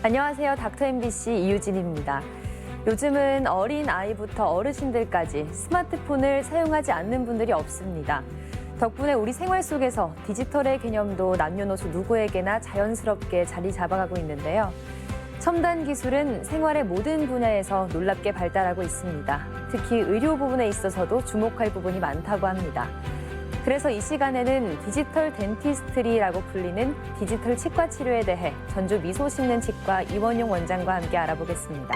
안녕하세요. 닥터 MBC 이유진입니다. 요즘은 어린 아이부터 어르신들까지 스마트폰을 사용하지 않는 분들이 없습니다. 덕분에 우리 생활 속에서 디지털의 개념도 남녀노소 누구에게나 자연스럽게 자리 잡아가고 있는데요. 첨단 기술은 생활의 모든 분야에서 놀랍게 발달하고 있습니다. 특히 의료 부분에 있어서도 주목할 부분이 많다고 합니다. 그래서 이 시간에는 디지털 덴티스트리라고 불리는 디지털 치과 치료에 대해 전주 미소심는치과 이원용 원장과 함께 알아보겠습니다.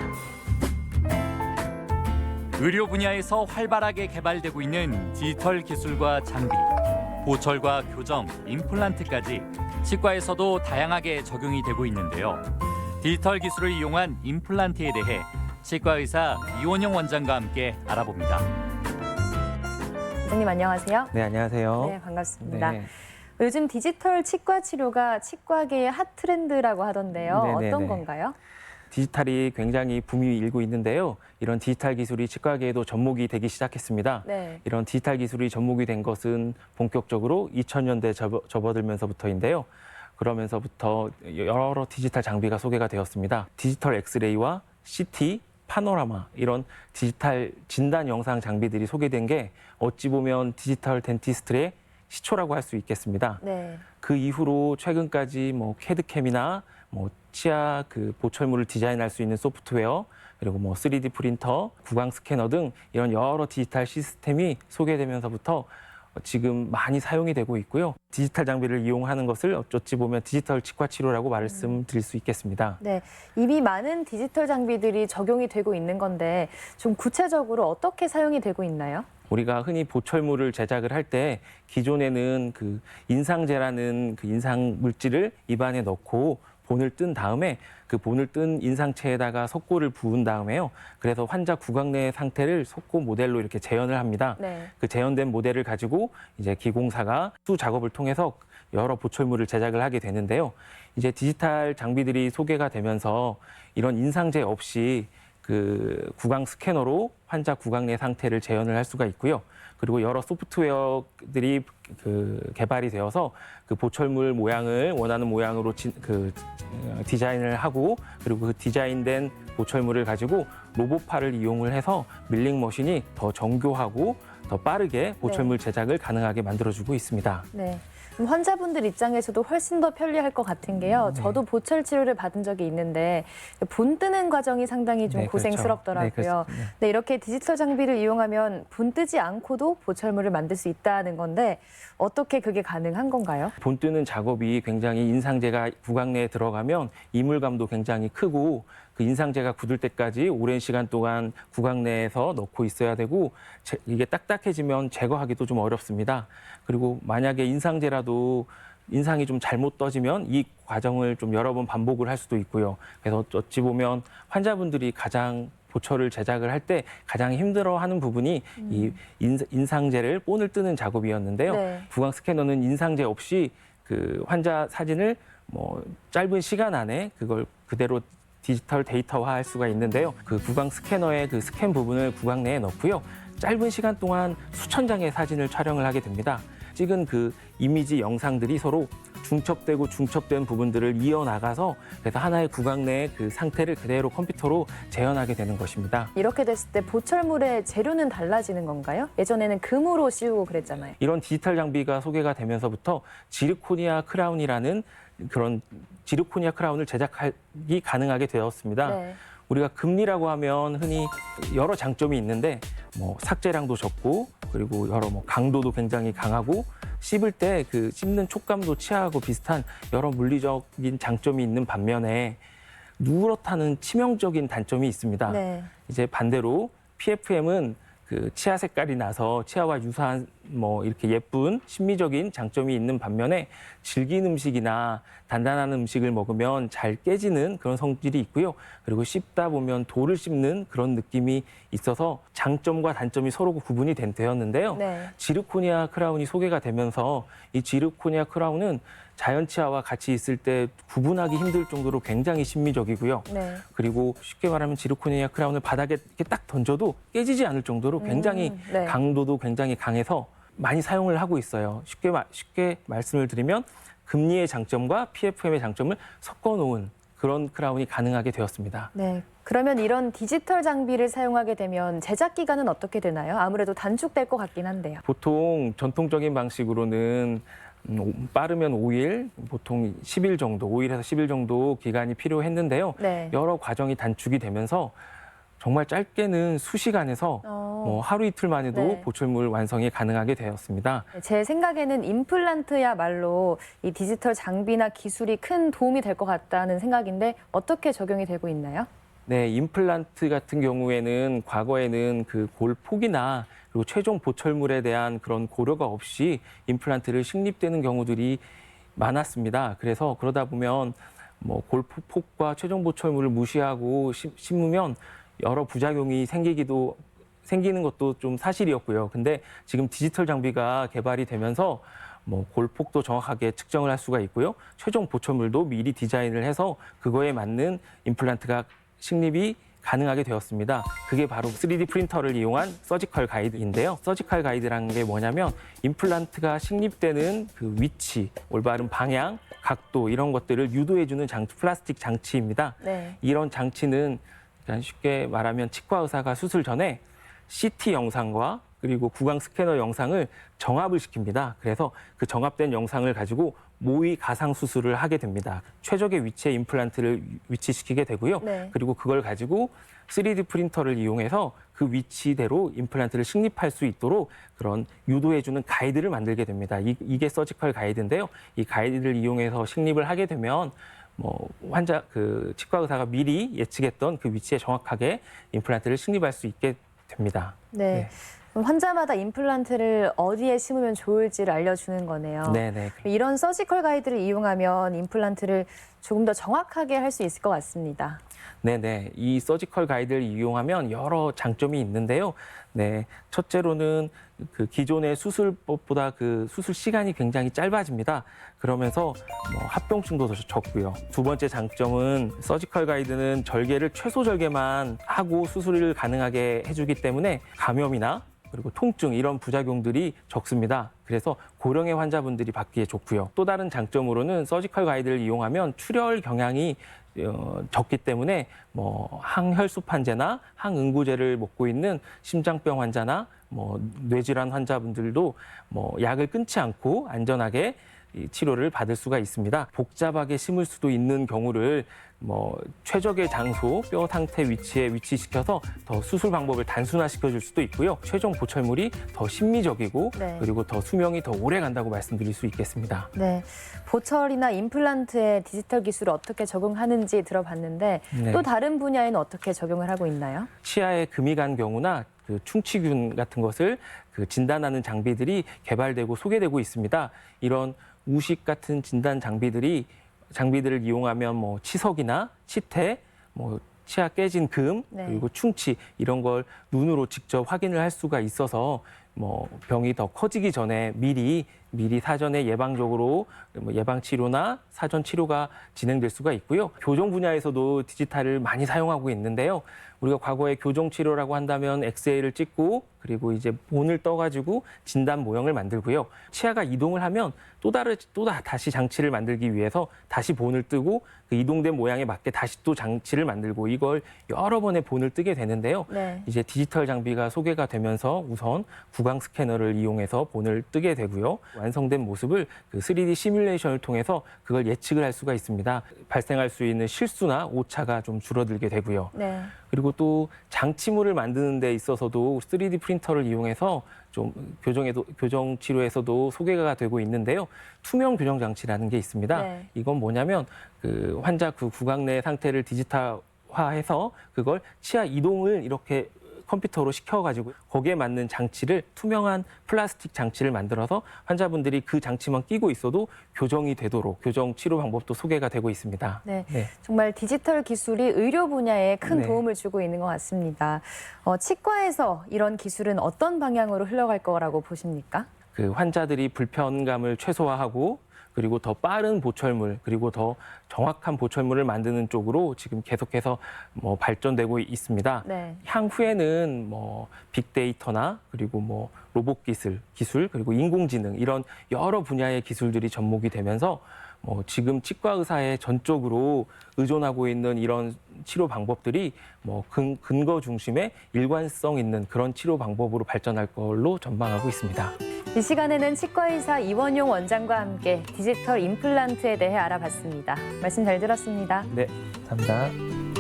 의료 분야에서 활발하게 개발되고 있는 디지털 기술과 장비, 보철과 교정, 임플란트까지 치과에서도 다양하게 적용이 되고 있는데요. 디지털 기술을 이용한 임플란트에 대해 치과 의사 이원용 원장과 함께 알아봅니다. 원장님 안녕하세요. 네, 안녕하세요. 네, 반갑습니다. 네. 요즘 디지털 치과 치료가 치과계의 핫 트렌드라고 하던데요. 네네네. 어떤 건가요? 디지털이 굉장히 붐이 일고 있는데요. 이런 디지털 기술이 치과계에도 접목이 되기 시작했습니다. 네. 이런 디지털 기술이 접목이 된 것은 본격적으로 2000년대 접어들면서부터인데요. 그러면서부터 여러 디지털 장비가 소개가 되었습니다. 디지털 엑스레이와 CT, 파노라마 이런 디지털 진단 영상 장비들이 소개된 게 어찌 보면 디지털 덴티스트의 시초라고 할 수 있겠습니다. 네. 그 이후로 최근까지 캐드캠이나 치아 보철물을 디자인할 수 있는 소프트웨어, 그리고 3D 프린터, 구강 스캐너 등 이런 여러 디지털 시스템이 소개되면서부터 지금 많이 사용이 되고 있고요. 디지털 장비를 이용하는 것을 어찌 보면 디지털 치과 치료라고 말씀드릴 수 있겠습니다. 네, 이미 많은 디지털 장비들이 적용이 되고 있는 건데 좀 구체적으로 어떻게 사용이 되고 있나요? 우리가 흔히 보철물을 제작을 할 때 기존에는 인상제라는 인상 물질을 입안에 넣고 본을 뜬 다음에 그 본을 뜬 인상체에다가 석고를 부은 다음에요. 그래서 환자 구강 내 상태를 석고 모델로 이렇게 재현을 합니다. 네. 그 재현된 모델을 가지고 이제 기공사가 수 작업을 통해서 여러 보철물을 제작을 하게 되는데요. 이제 디지털 장비들이 소개가 되면서 이런 인상제 없이 구강 스캐너로 환자 구강 내 상태를 재현을 할 수가 있고요. 그리고 여러 소프트웨어들이 개발이 되어서 그 보철물 모양을 원하는 모양으로 디자인을 하고, 그리고 그 디자인된 보철물을 가지고 로봇팔을 이용을 해서 밀링 머신이 더 정교하고 더 빠르게 보철물 제작을 가능하게 만들어주고 있습니다. 네. 그럼 환자분들 입장에서도 훨씬 더 편리할 것 같은 게요. 저도 보철 치료를 받은 적이 있는데 본 뜨는 과정이 상당히 좀 네, 그렇죠. 고생스럽더라고요. 네, 그렇습니다. 네, 이렇게 디지털 장비를 이용하면 본 뜨지 않고도 보철물을 만들 수 있다는 건데 어떻게 그게 가능한 건가요? 본 뜨는 작업이 굉장히 인상제가 구강 내에 들어가면 이물감도 굉장히 크고 그 인상제가 굳을 때까지 오랜 시간 동안 구강 내에서 넣고 있어야 되고 이게 딱딱해지면 제거하기도 좀 어렵습니다. 그리고 만약에 인상제라도 인상이 좀 잘못 떠지면 이 과정을 좀 여러 번 반복을 할 수도 있고요. 그래서 어찌 보면 환자분들이 가장 보철을 제작을 할 때 가장 힘들어하는 부분이 이 인상제를 본을 뜨는 작업이었는데요. 네. 구강 스캐너는 인상제 없이 환자 사진을 짧은 시간 안에 그걸 그대로 디지털 데이터화할 수가 있는데요. 그 구강 스캐너의 그 스캔 부분을 구강 내에 넣고요. 짧은 시간 동안 수천 장의 사진을 촬영을 하게 됩니다. 찍은 그 이미지 영상들이 서로 중첩된 부분들을 이어나가서 그래서 하나의 구강 내의 그 상태를 그대로 컴퓨터로 재현하게 되는 것입니다. 이렇게 됐을 때 보철물의 재료는 달라지는 건가요? 예전에는 금으로 씌우고 그랬잖아요. 이런 디지털 장비가 소개가 되면서부터 지르코니아 크라운이라는 그런 지르코니아 크라운을 제작하기 가능하게 되었습니다. 네. 우리가 금리라고 하면 흔히 여러 장점이 있는데 삭제량도 적고, 그리고 여러 강도도 굉장히 강하고, 씹을 때 그 씹는 촉감도 치아하고 비슷한 여러 물리적인 장점이 있는 반면에 누렇다는 치명적인 단점이 있습니다. 네. 이제 반대로 PFM은 그 치아 색깔이 나서 치아와 유사한 이렇게 예쁜 심미적인 장점이 있는 반면에 질긴 음식이나 단단한 음식을 먹으면 잘 깨지는 그런 성질이 있고요. 그리고 씹다 보면 돌을 씹는 그런 느낌이 있어서 장점과 단점이 서로 구분이 되었는데요. 네. 지르코니아 크라운이 소개가 되면서 이 지르코니아 크라운은 자연 치아와 같이 있을 때 구분하기 힘들 정도로 굉장히 심미적이고요. 네. 그리고 쉽게 말하면 지르코니아 크라운을 바닥에 이렇게 딱 던져도 깨지지 않을 정도로 굉장히 네. 강도도 굉장히 강해서 많이 사용을 하고 있어요. 쉽게 말씀을 드리면 금리의 장점과 PFM의 장점을 섞어 놓은 그런 크라운이 가능하게 되었습니다. 네. 그러면 이런 디지털 장비를 사용하게 되면 제작 기간은 어떻게 되나요? 아무래도 단축될 것 같긴 한데요. 보통 전통적인 방식으로는 빠르면 5일, 보통 10일 정도, 5일에서 10일 정도 기간이 필요했는데요. 네. 여러 과정이 단축이 되면서 정말 짧게는 수시간에서 뭐 하루 이틀 만에도 네. 보철물 완성이 가능하게 되었습니다. 제 생각에는 임플란트야말로 이 디지털 장비나 기술이 큰 도움이 될 것 같다는 생각인데 어떻게 적용이 되고 있나요? 네, 임플란트 같은 경우에는 과거에는 그 골 폭이나 그리고 최종 보철물에 대한 그런 고려가 없이 임플란트를 식립되는 경우들이 많았습니다. 그래서 그러다 보면 뭐 골 폭과 최종 보철물을 무시하고 심으면 여러 부작용이 생기는 것도 좀 사실이었고요. 근데 지금 디지털 장비가 개발이 되면서 뭐 골폭도 정확하게 측정을 할 수가 있고요. 최종 보철물도 미리 디자인을 해서 그거에 맞는 임플란트가 식립이 가능하게 되었습니다. 그게 바로 3D 프린터를 이용한 서지컬 가이드인데요. 서지컬 가이드라는 게 뭐냐면 임플란트가 식립되는 그 위치, 올바른 방향, 각도 이런 것들을 유도해주는 플라스틱 장치입니다. 네. 이런 장치는 그냥 쉽게 말하면 치과 의사가 수술 전에 CT 영상과 그리고 구강 스캐너 영상을 정합을 시킵니다. 그래서 그 정합된 영상을 가지고 모의 가상 수술을 하게 됩니다. 최적의 위치에 임플란트를 위치시키게 되고요. 네. 그리고 그걸 가지고 3D 프린터를 이용해서 그 위치대로 임플란트를 식립할 수 있도록 그런 유도해주는 가이드를 만들게 됩니다. 이게 서지컬 가이드인데요. 이 가이드를 이용해서 식립을 하게 되면 뭐 치과 의사가 미리 예측했던 그 위치에 정확하게 임플란트를 식립할 수 있게 됩니다. 네. 그럼 환자마다 임플란트를 어디에 심으면 좋을지를 알려주는 거네요. 네네. 이런 서지컬 가이드를 이용하면 임플란트를 조금 더 정확하게 할 수 있을 것 같습니다. 네네. 이 서지컬 가이드를 이용하면 여러 장점이 있는데요. 네. 첫째로는 그 기존의 수술법보다 그 수술 시간이 굉장히 짧아집니다. 그러면서 합병증도 더 적고요. 두 번째 장점은 서지컬 가이드는 절개를 최소 절개만 하고 수술을 가능하게 해주기 때문에 감염이나 그리고 통증 이런 부작용들이 적습니다. 그래서 고령의 환자분들이 받기에 좋고요. 또 다른 장점으로는 서지컬 가이드를 이용하면 출혈 경향이 적기 때문에 뭐 항혈소판제나 항응고제를 먹고 있는 심장병 환자나 뭐 뇌질환 환자분들도 뭐 약을 끊지 않고 안전하게 이 치료를 받을 수가 있습니다. 복잡하게 심을 수도 있는 경우를 뭐 최적의 장소, 뼈 상태 위치에 위치시켜서 더 수술 방법을 단순화시켜 줄 수도 있고요. 최종 보철물이 더 심미적이고 네. 그리고 더 수명이 더 오래 간다고 말씀드릴 수 있겠습니다. 네. 보철이나 임플란트에 디지털 기술을 어떻게 적용하는지 들어봤는데 네. 또 다른 분야에는 어떻게 적용을 하고 있나요? 치아에 금이 간 경우나 그 충치균 같은 것을 그 진단하는 장비들이 개발되고 소개되고 있습니다. 이런 우식 같은 진단 장비들을 이용하면 뭐 치석이나 치태, 뭐 치아 깨진 금, 네. 그리고 충치 이런 걸 눈으로 직접 확인을 할 수가 있어서 뭐 병이 더 커지기 전에 미리 사전에 예방적으로 뭐 예방 치료나 사전 치료가 진행될 수가 있고요. 교정 분야에서도 디지털을 많이 사용하고 있는데요. 우리가 과거에 교정 치료라고 한다면 엑스레이를 찍고 그리고 이제 본을 떠가지고 진단 모형을 만들고요. 치아가 이동을 하면 다시 장치를 만들기 위해서 다시 본을 뜨고 그 이동된 모양에 맞게 다시 또 장치를 만들고 이걸 여러 번의 본을 뜨게 되는데요. 네. 이제 디지털 장비가 소개가 되면서 우선 구강 스캐너를 이용해서 본을 뜨게 되고요. 완성된 모습을 그 3D 시뮬레이션을 통해서 그걸 예측을 할 수가 있습니다. 발생할 수 있는 실수나 오차가 좀 줄어들게 되고요. 네. 그리고 또 장치물을 만드는 데 있어서도 3D 프린터를 이용해서 좀 교정 치료에서도 소개가 되고 있는데요. 투명 교정 장치라는 게 있습니다. 네. 이건 뭐냐면 그 환자 그 구강 내 상태를 디지털화해서 그걸 치아 이동을 이렇게 컴퓨터로 시켜가지고 거기에 맞는 장치를 투명한 플라스틱 장치를 만들어서 환자분들이 그 장치만 끼고 있어도 교정이 되도록 교정 치료 방법도 소개가 되고 있습니다. 네. 네. 정말 디지털 기술이 의료 분야에 큰 네. 도움을 주고 있는 것 같습니다. 치과에서 이런 기술은 어떤 방향으로 흘러갈 거라고 보십니까? 그 환자들이 불편감을 최소화하고 그리고 더 빠른 보철물 그리고 더 정확한 보철물을 만드는 쪽으로 지금 계속해서 발전되고 있습니다. 네. 향후에는 빅데이터나 그리고 로봇 기술 그리고 인공지능 이런 여러 분야의 기술들이 접목이 되면서 지금 치과 의사에 전적으로 의존하고 있는 이런 치료 방법들이 근거 중심의 일관성 있는 그런 치료 방법으로 발전할 걸로 전망하고 있습니다. 이 시간에는 치과의사 이원용 원장과 함께 디지털 임플란트에 대해 알아봤습니다. 말씀 잘 들었습니다. 네, 감사합니다.